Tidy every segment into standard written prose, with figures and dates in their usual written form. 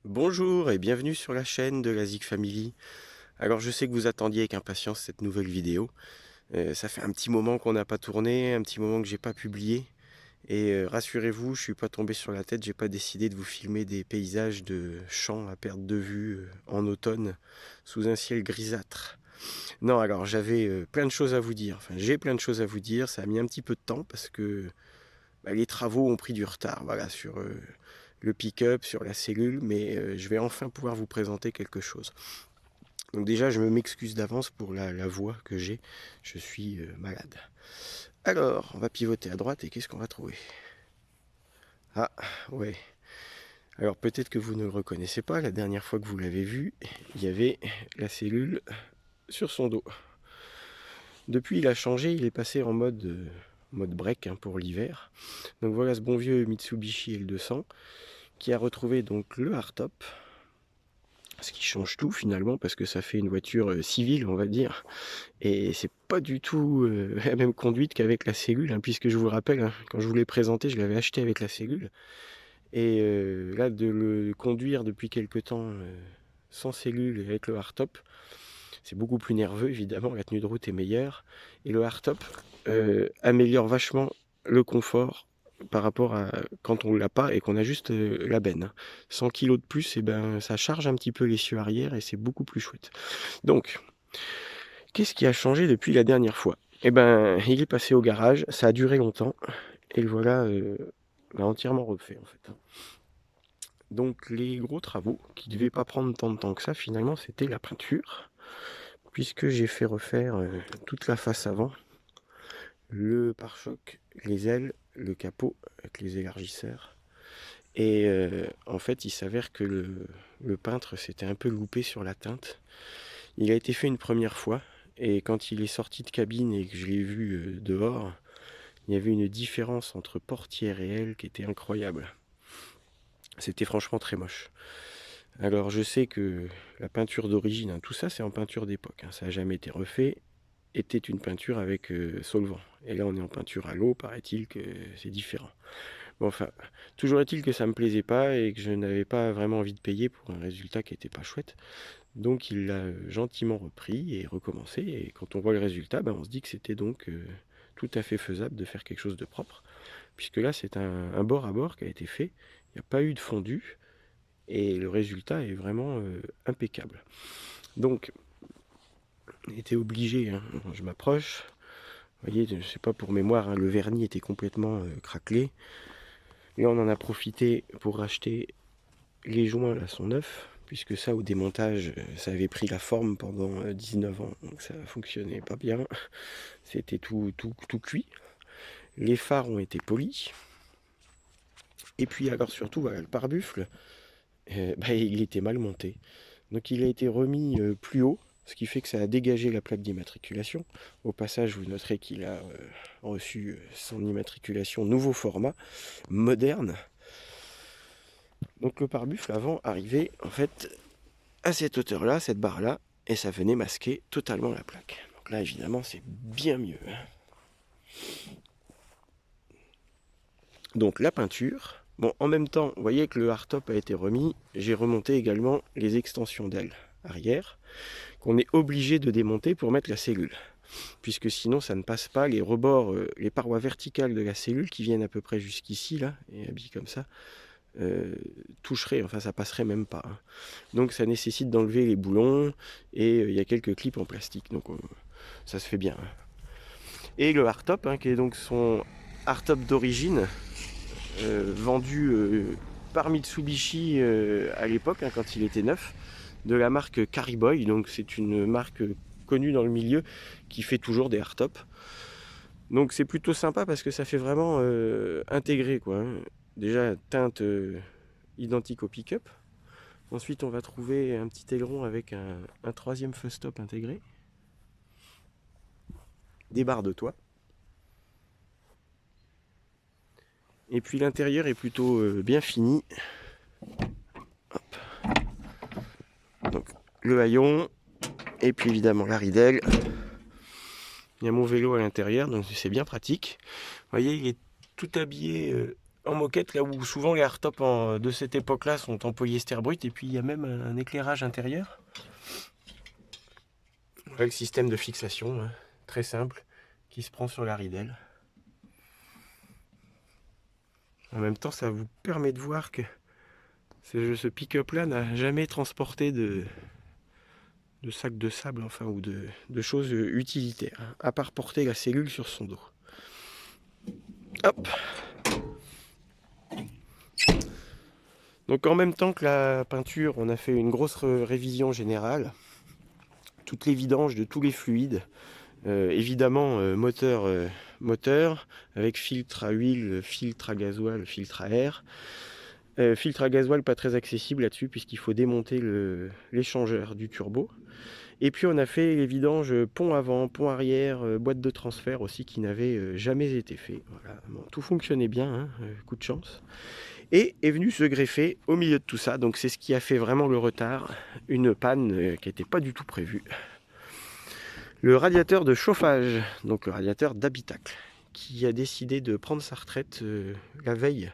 Bonjour et bienvenue sur la chaîne de la Zik Family. Alors je sais que vous attendiez avec impatience cette nouvelle vidéo. Ça fait un petit moment qu'on n'a pas tourné, un petit moment que j'ai pas publié. Et rassurez-vous, je suis pas tombé sur la tête, j'ai pas décidé de vous filmer des paysages de champs à perte de vue en automne sous un ciel grisâtre. Non, alors j'avais plein de choses à vous dire. Enfin, j'ai plein de choses à vous dire. Ça a mis un petit peu de temps parce que les travaux ont pris du retard, voilà, sur le pick-up, sur la cellule, mais je vais enfin pouvoir vous présenter quelque chose. Donc déjà, je m'excuse d'avance pour la voix que j'ai. Je suis malade. Alors, on va pivoter à droite et qu'est-ce qu'on va trouver? Ah, ouais. Alors peut-être que vous ne le reconnaissez pas. La dernière fois que vous l'avez vu, il y avait la cellule sur son dos. Depuis, il a changé. Il est passé en mode break pour l'hiver. Donc voilà ce bon vieux Mitsubishi L200 qui a retrouvé donc le hardtop. Ce qui change tout finalement parce que ça fait une voiture civile, on va dire. Et c'est pas du tout la même conduite qu'avec la cellule, puisque je vous le rappelle, quand je vous l'ai présenté, je l'avais acheté avec la cellule. Et là, de le conduire depuis quelque temps sans cellule et avec le hardtop, c'est beaucoup plus nerveux évidemment, la tenue de route est meilleure. Et le hardtop améliore vachement le confort par rapport à quand on l'a pas et qu'on a juste la benne. 100 kg de plus, et ben, ça charge un petit peu l'essieu arrière et c'est beaucoup plus chouette. Donc, qu'est-ce qui a changé depuis la dernière fois? Eh ben, il est passé au garage, ça a duré longtemps, et le voilà entièrement refait en fait. Donc les gros travaux, qui ne devaient pas prendre tant de temps que ça, finalement, c'était la peinture, puisque j'ai fait refaire toute la face avant, le pare-choc, les ailes, le capot avec les élargisseurs. Et en fait, il s'avère que le peintre s'était un peu loupé sur la teinte. Il a été fait une première fois, et quand il est sorti de cabine et que je l'ai vu dehors, il y avait une différence entre portière et aile qui était incroyable. C'était franchement très moche. Alors je sais que la peinture d'origine, tout ça c'est en peinture d'époque, ça n'a jamais été refait, était une peinture avec solvant. Et là on est en peinture à l'eau, paraît-il que c'est différent. Bon, enfin, toujours est-il que ça me plaisait pas et que je n'avais pas vraiment envie de payer pour un résultat qui était pas chouette. Donc il l'a gentiment repris et recommencé. Et quand on voit le résultat, on se dit que c'était donc tout à fait faisable de faire quelque chose de propre. Puisque là c'est un bord à bord qui a été fait. Il n'y a pas eu de fondu. Et le résultat est vraiment impeccable. Donc, on était obligé, je m'approche. Vous voyez, je ne sais pas pour mémoire, le vernis était complètement craquelé. Et on en a profité pour racheter les joints, là, sont neufs, puisque ça, au démontage, ça avait pris la forme pendant 19 ans, donc ça fonctionnait pas bien. C'était tout cuit. Les phares ont été polis. Et puis, alors surtout, voilà, le pare-buffle, il était mal monté. Donc il a été remis plus haut, ce qui fait que ça a dégagé la plaque d'immatriculation. Au passage, vous noterez qu'il a reçu son immatriculation nouveau format, moderne. Donc le pare-buffle avant arrivait en fait à cette hauteur-là, cette barre-là, et ça venait masquer totalement la plaque. Donc là, évidemment, c'est bien mieux. Donc la peinture. Bon, en même temps, vous voyez que le hardtop a été remis. J'ai remonté également les extensions d'ailes arrière, qu'on est obligé de démonter pour mettre la cellule. Puisque sinon ça ne passe pas, les rebords, les parois verticales de la cellule qui viennent à peu près jusqu'ici, là, et habillées comme ça, toucheraient, enfin ça passerait même pas. Donc ça nécessite d'enlever les boulons, et il y a quelques clips en plastique, donc ça se fait bien. Et le hardtop, qui est donc son hardtop d'origine, vendu par Mitsubishi à l'époque, quand il était neuf, de la marque Cariboy, donc c'est une marque connue dans le milieu qui fait toujours des hardtops. Donc c'est plutôt sympa parce que ça fait vraiment intégré quoi. Déjà teinte identique au pick-up. Ensuite on va trouver un petit aileron avec un troisième feu stop intégré. Des barres de toit. Et puis l'intérieur est plutôt bien fini. Hop. Donc le haillon. Et puis évidemment la ridelle. Il y a mon vélo à l'intérieur, donc c'est bien pratique. Vous voyez, il est tout habillé en moquette, là où souvent les hardtops de cette époque-là sont en polyester brut, et puis il y a même un éclairage intérieur. Voilà le système de fixation, hein, très simple, qui se prend sur la ridelle. En même temps, ça vous permet de voir que ce pick-up là n'a jamais transporté de sacs de sable, enfin, ou de choses utilitaires, hein, à part porter la cellule sur son dos. Hop. Donc en même temps que la peinture, on a fait une grosse révision générale. Toutes les vidanges de tous les fluides. Évidemment, moteur, avec filtre à huile, filtre à gasoil, filtre à air. Filtre à gasoil pas très accessible là-dessus, puisqu'il faut démonter l'échangeur du turbo. Et puis on a fait les vidanges pont avant, pont arrière, boîte de transfert aussi, qui n'avaient jamais été fait. Voilà. Bon, tout fonctionnait bien, hein, coup de chance. Et est venu se greffer au milieu de tout ça, donc c'est ce qui a fait vraiment le retard, une panne qui n'était pas du tout prévue. Le radiateur de chauffage, donc le radiateur d'habitacle, qui a décidé de prendre sa retraite la veille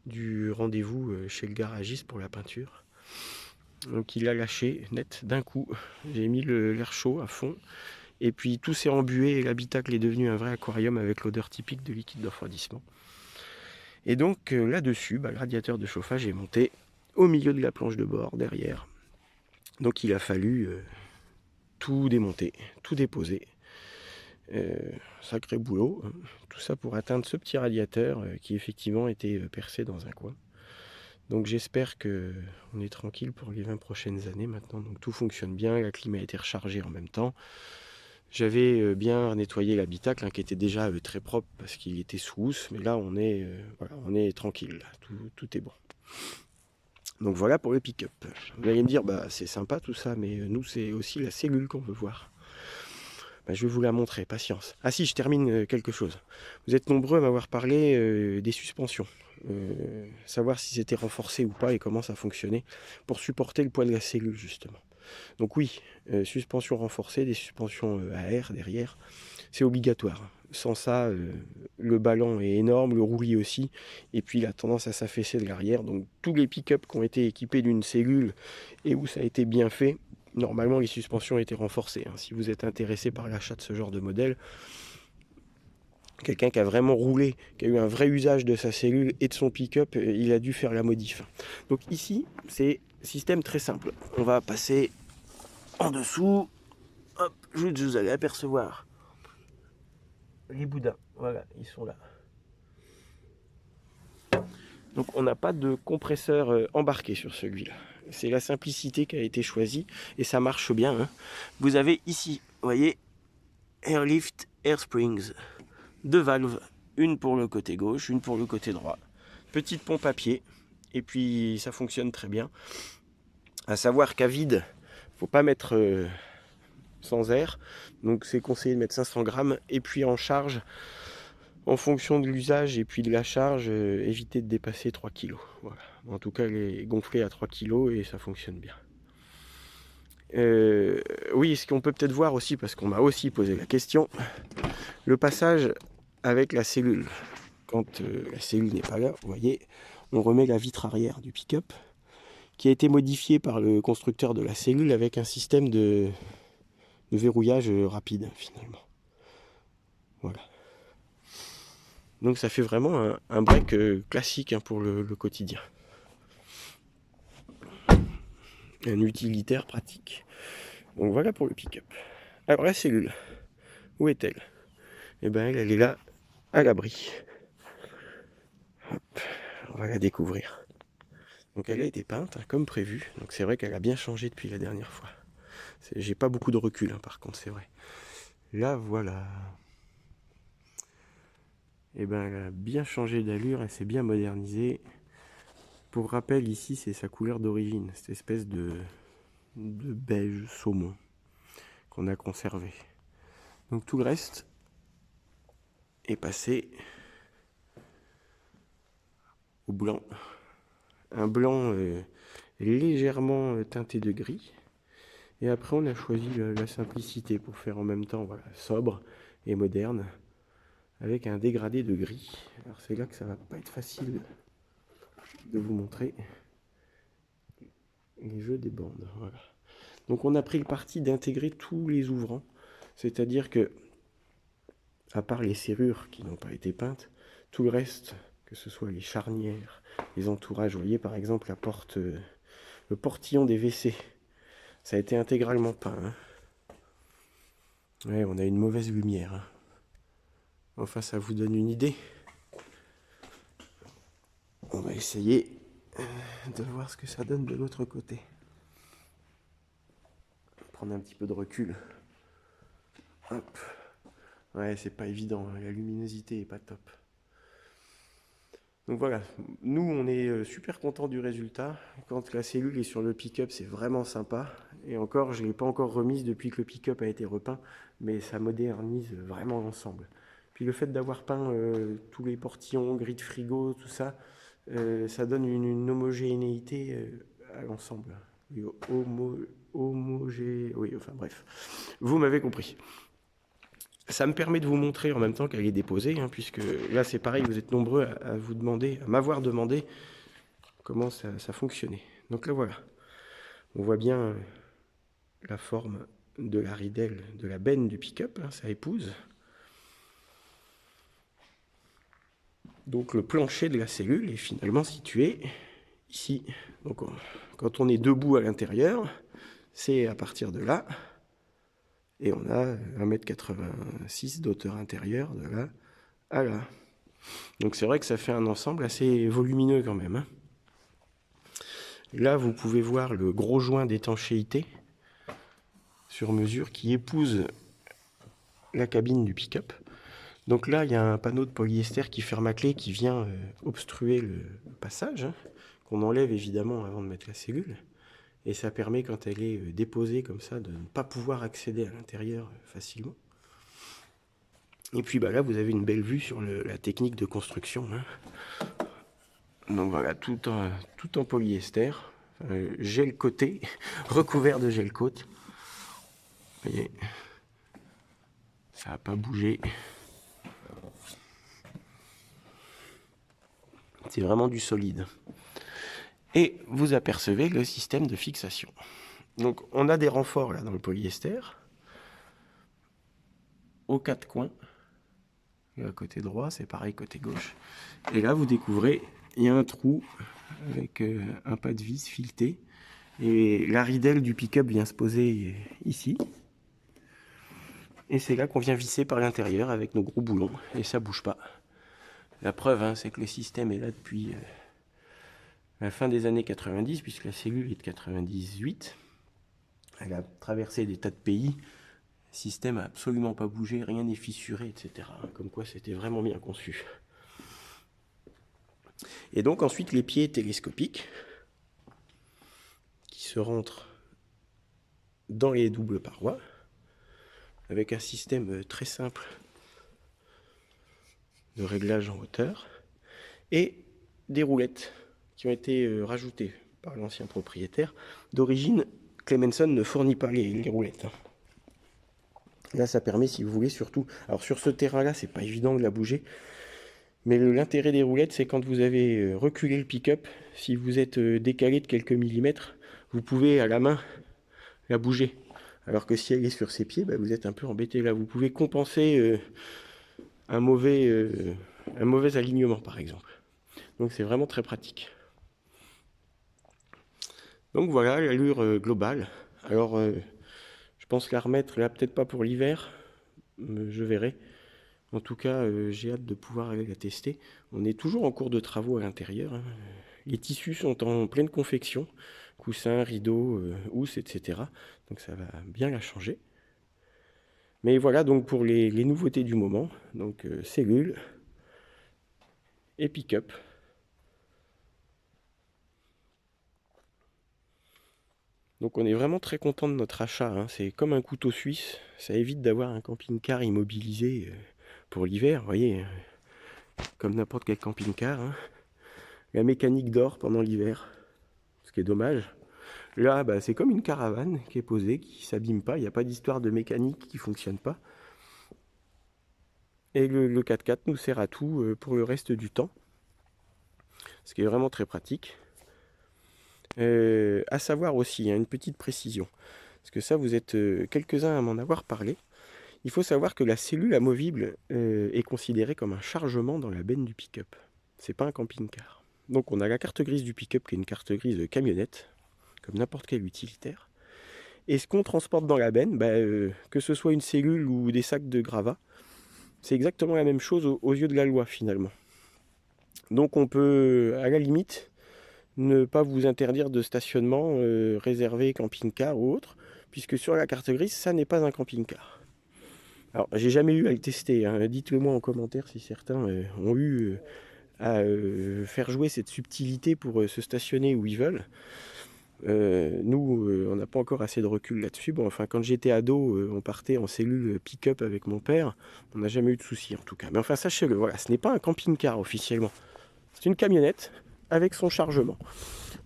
du rendez-vous chez le garagiste pour la peinture. Donc il a lâché net d'un coup. J'ai mis l'air chaud à fond. Et puis tout s'est embué et l'habitacle est devenu un vrai aquarium avec l'odeur typique de liquide de refroidissement. Et donc là-dessus, le radiateur de chauffage est monté au milieu de la planche de bord, derrière. Donc il a fallu tout démonter, tout déposer. Sacré boulot. Hein. Tout ça pour atteindre ce petit radiateur qui effectivement était percé dans un coin. Donc j'espère qu'on est tranquille pour les 20 prochaines années maintenant. Donc tout fonctionne bien, la clim a été rechargée en même temps. J'avais bien nettoyé l'habitacle qui était déjà très propre parce qu'il était sous housse. Mais là on est tranquille, tout est bon. Donc voilà pour le pick-up. Vous allez me dire, c'est sympa tout ça, mais nous c'est aussi la cellule qu'on veut voir. Je vais vous la montrer, patience. Ah si, je termine quelque chose. Vous êtes nombreux à m'avoir parlé des suspensions. Savoir si c'était renforcé ou pas et comment ça fonctionnait pour supporter le poids de la cellule justement. Donc oui, suspension renforcée, des suspensions à air derrière, c'est obligatoire. Sans ça, le ballon est énorme, le roulis aussi, et puis il a tendance à s'affaisser de l'arrière. Donc tous les pick-up qui ont été équipés d'une cellule et où ça a été bien fait, normalement les suspensions étaient renforcées. Hein. Si vous êtes intéressé par l'achat de ce genre de modèle, quelqu'un qui a vraiment roulé, qui a eu un vrai usage de sa cellule et de son pick-up, il a dû faire la modif. Donc ici, c'est système très simple. On va passer en dessous. Hop, vous allez apercevoir les boudins. Voilà, ils sont là. Donc on n'a pas de compresseur embarqué sur celui-là. C'est la simplicité qui a été choisie et ça marche bien. Hein. Vous avez ici, vous voyez, Airlift, Air Springs. 2 valves, une pour le côté gauche, une pour le côté droit. Petite pompe à pied, et puis ça fonctionne très bien. À savoir qu'à vide, faut pas mettre sans air, donc c'est conseillé de mettre 500 grammes, et puis en charge, en fonction de l'usage et puis de la charge, éviter de dépasser 3 kg. Voilà. En tout cas, elle est gonflée à 3 kg et ça fonctionne bien. Oui, ce qu'on peut peut-être voir aussi, parce qu'on m'a aussi posé la question, le passage avec la cellule. Quand la cellule n'est pas là, vous voyez, on remet la vitre arrière du pick-up qui a été modifiée par le constructeur de la cellule avec un système de verrouillage rapide finalement. Voilà. Donc ça fait vraiment un break classique pour le quotidien. Un utilitaire pratique. Donc voilà pour le pick-up. Alors la cellule, où est-elle? Eh bien elle est là, à l'abri. On va la découvrir. Donc elle a été peinte comme prévu. Donc c'est vrai qu'elle a bien changé depuis la dernière fois. J'ai pas beaucoup de recul par contre, c'est vrai. Là voilà. Et ben elle a bien changé d'allure, elle s'est bien modernisée. Pour rappel, ici c'est sa couleur d'origine, cette espèce de beige saumon qu'on a conservé. Donc tout le reste est passé au blanc. Un blanc légèrement teinté de gris. Et après on a choisi la simplicité pour faire en même temps sobre et moderne. avec un dégradé de gris. Alors c'est là que ça va pas être facile de vous montrer les jeux des bandes. Voilà. Donc on a pris le parti d'intégrer tous les ouvrants, c'est-à-dire que, à part les serrures qui n'ont pas été peintes, tout le reste, que ce soit les charnières, les entourages, vous voyez par exemple la porte, le portillon des WC, ça a été intégralement peint. Hein. Ouais, on a une mauvaise lumière. Hein. Enfin, ça vous donne une idée. On va essayer de voir ce que ça donne de l'autre côté. Prendre un petit peu de recul. Hop. Ouais, c'est pas évident, hein. La luminosité est pas top. Donc voilà, nous on est super content du résultat. Quand la cellule est sur le pick-up, c'est vraiment sympa. Et encore, je ne l'ai pas encore remise depuis que le pick-up a été repeint, mais ça modernise vraiment l'ensemble. Puis le fait d'avoir peint tous les portillons, grilles de frigo, tout ça, ça donne une homogénéité à l'ensemble. Oui, oui, enfin bref, vous m'avez compris. Ça me permet de vous montrer en même temps qu'elle est déposée, hein, puisque là c'est pareil, vous êtes nombreux à vous demander, à m'avoir demandé comment ça fonctionnait. Donc là voilà, on voit bien la forme de la ridelle, de la benne du pick-up, hein, ça épouse. Donc le plancher de la cellule est finalement situé ici. Donc quand on est debout à l'intérieur, c'est à partir de là. Et on a 1,86 m d'auteur intérieure de là à là. Donc c'est vrai que ça fait un ensemble assez volumineux quand même. Hein. Là, vous pouvez voir le gros joint d'étanchéité sur mesure qui épouse la cabine du pick-up. Donc là, il y a un panneau de polyester qui ferme à clé qui vient obstruer le passage, hein, qu'on enlève évidemment avant de mettre la cellule. Et ça permet, quand elle est déposée comme ça, de ne pas pouvoir accéder à l'intérieur facilement. Et puis bah là, vous avez une belle vue sur la technique de construction. Hein. Donc voilà, tout en polyester, gel coaté, recouvert de gel coat. Vous voyez, ça n'a pas bougé. C'est vraiment du solide. Et vous apercevez le système de fixation. Donc on a des renforts là dans le polyester, aux quatre coins. Et à côté droit, c'est pareil côté gauche. Et là, vous découvrez, il y a un trou avec un pas de vis fileté. Et la ridelle du pick-up vient se poser ici. Et c'est là qu'on vient visser par l'intérieur avec nos gros boulons. Et ça bouge pas. La preuve, hein, c'est que le système est là depuis la fin des années 90, puisque la cellule est de 98. Elle a traversé des tas de pays. Le système n'a absolument pas bougé, rien n'est fissuré, etc. Comme quoi c'était vraiment bien conçu. Et donc ensuite les pieds télescopiques qui se rentrent dans les doubles parois avec un système très simple de réglage en hauteur et des roulettes qui ont été rajoutées par l'ancien propriétaire. D'origine, Clemenson ne fournit pas les roulettes. Là, ça permet, si vous voulez, surtout... Alors sur ce terrain-là, c'est pas évident de la bouger, mais l'intérêt des roulettes, c'est quand vous avez reculé le pick-up, si vous êtes décalé de quelques millimètres, vous pouvez à la main la bouger. Alors que si elle est sur ses pieds, bah, vous êtes un peu embêté là. Vous pouvez compenser un mauvais alignement, par exemple. Donc c'est vraiment très pratique. Donc voilà l'allure globale. Alors je pense la remettre là, peut-être pas pour l'hiver, je verrai. En tout cas, j'ai hâte de pouvoir aller la tester. On est toujours en cours de travaux à l'intérieur. Hein. Les tissus sont en pleine confection, coussins, rideaux, housses, etc. Donc ça va bien la changer. Mais voilà donc pour les nouveautés du moment. Donc cellule et pick-up. Donc on est vraiment très content de notre achat. Hein. C'est comme un couteau suisse. Ça évite d'avoir un camping-car immobilisé pour l'hiver. Vous voyez, comme n'importe quel camping-car. Hein. La mécanique dort pendant l'hiver, ce qui est dommage. Là, bah, c'est comme une caravane qui est posée, qui ne s'abîme pas. Il n'y a pas d'histoire de mécanique qui ne fonctionne pas. Et le 4x4 nous sert à tout pour le reste du temps, ce qui est vraiment très pratique. À savoir aussi, une petite précision, parce que ça vous êtes quelques-uns à m'en avoir parlé. Il faut savoir que la cellule amovible est considérée comme un chargement dans la benne du pick-up. C'est pas un camping-car. Donc on a la carte grise du pick-up qui est une carte grise camionnette, comme n'importe quel utilitaire. Et ce qu'on transporte dans la benne, que ce soit une cellule ou des sacs de gravats, c'est exactement la même chose aux yeux de la loi finalement. Donc on peut, à la limite, ne pas vous interdire de stationnement réservé camping-car ou autre, puisque sur la carte grise, ça n'est pas un camping-car. Alors, j'ai jamais eu à le tester, hein. Dites-le moi en commentaire si certains ont eu à faire jouer cette subtilité pour se stationner où ils veulent. Nous, on n'a pas encore assez de recul là-dessus. Bon, enfin, quand j'étais ado, on partait en cellule pick-up avec mon père. On n'a jamais eu de soucis en tout cas. Mais enfin, sachez-le, voilà, ce n'est pas un camping-car officiellement. C'est une camionnette avec son chargement.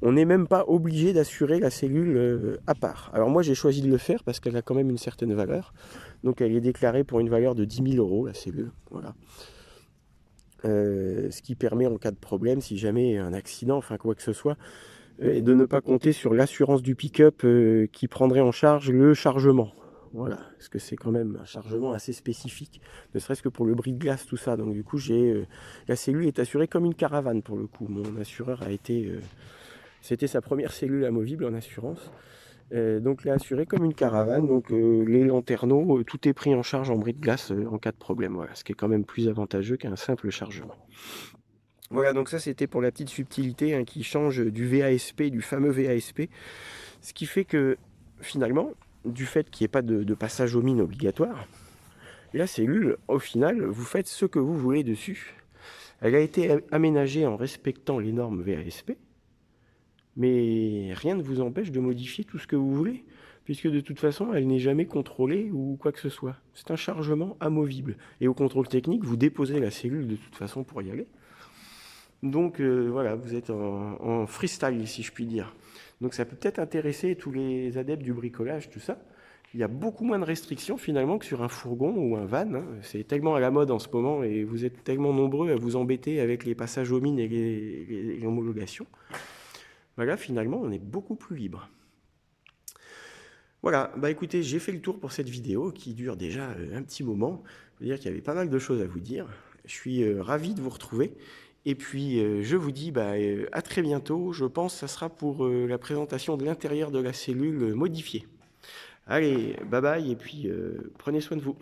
On n'est même pas obligé d'assurer la cellule à part. Alors moi, j'ai choisi de le faire parce qu'elle a quand même une certaine valeur. Donc elle est déclarée pour une valeur de 10 000 €, la cellule. Voilà. Ce qui permet en cas de problème, si jamais un accident, enfin quoi que ce soit, et de ne pas compter sur l'assurance du pick-up qui prendrait en charge le chargement. Voilà, parce que c'est quand même un chargement assez spécifique, ne serait-ce que pour le bris de glace, tout ça. Donc du coup, la cellule est assurée comme une caravane pour le coup. Mon assureur a été... c'était sa première cellule amovible en assurance. Donc l'a assurée comme une caravane. Donc les lanterneaux, tout est pris en charge en bris de glace en cas de problème. Voilà, ce qui est quand même plus avantageux qu'un simple chargement. Voilà, donc ça c'était pour la petite subtilité qui change du VASP, du fameux VASP. Ce qui fait que finalement, du fait qu'il n'y ait pas de passage aux mines obligatoire, la cellule, au final, vous faites ce que vous voulez dessus. Elle a été aménagée en respectant les normes VASP, mais rien ne vous empêche de modifier tout ce que vous voulez, puisque de toute façon, elle n'est jamais contrôlée ou quoi que ce soit. C'est un chargement amovible. Et au contrôle technique, vous déposez la cellule de toute façon pour y aller. Donc voilà, vous êtes en freestyle, si je puis dire. Donc ça peut peut-être intéresser tous les adeptes du bricolage, tout ça. Il y a beaucoup moins de restrictions finalement que sur un fourgon ou un van, hein. C'est tellement à la mode en ce moment et vous êtes tellement nombreux à vous embêter avec les passages aux mines et les homologations. Voilà, finalement, on est beaucoup plus libre. Voilà, bah écoutez, j'ai fait le tour pour cette vidéo qui dure déjà un petit moment. Je veux dire qu'il y avait pas mal de choses à vous dire. Je suis ravi de vous retrouver. Et puis, je vous dis à très bientôt. Je pense que ça sera pour la présentation de l'intérieur de la cellule modifiée. Allez, bye bye, et puis prenez soin de vous.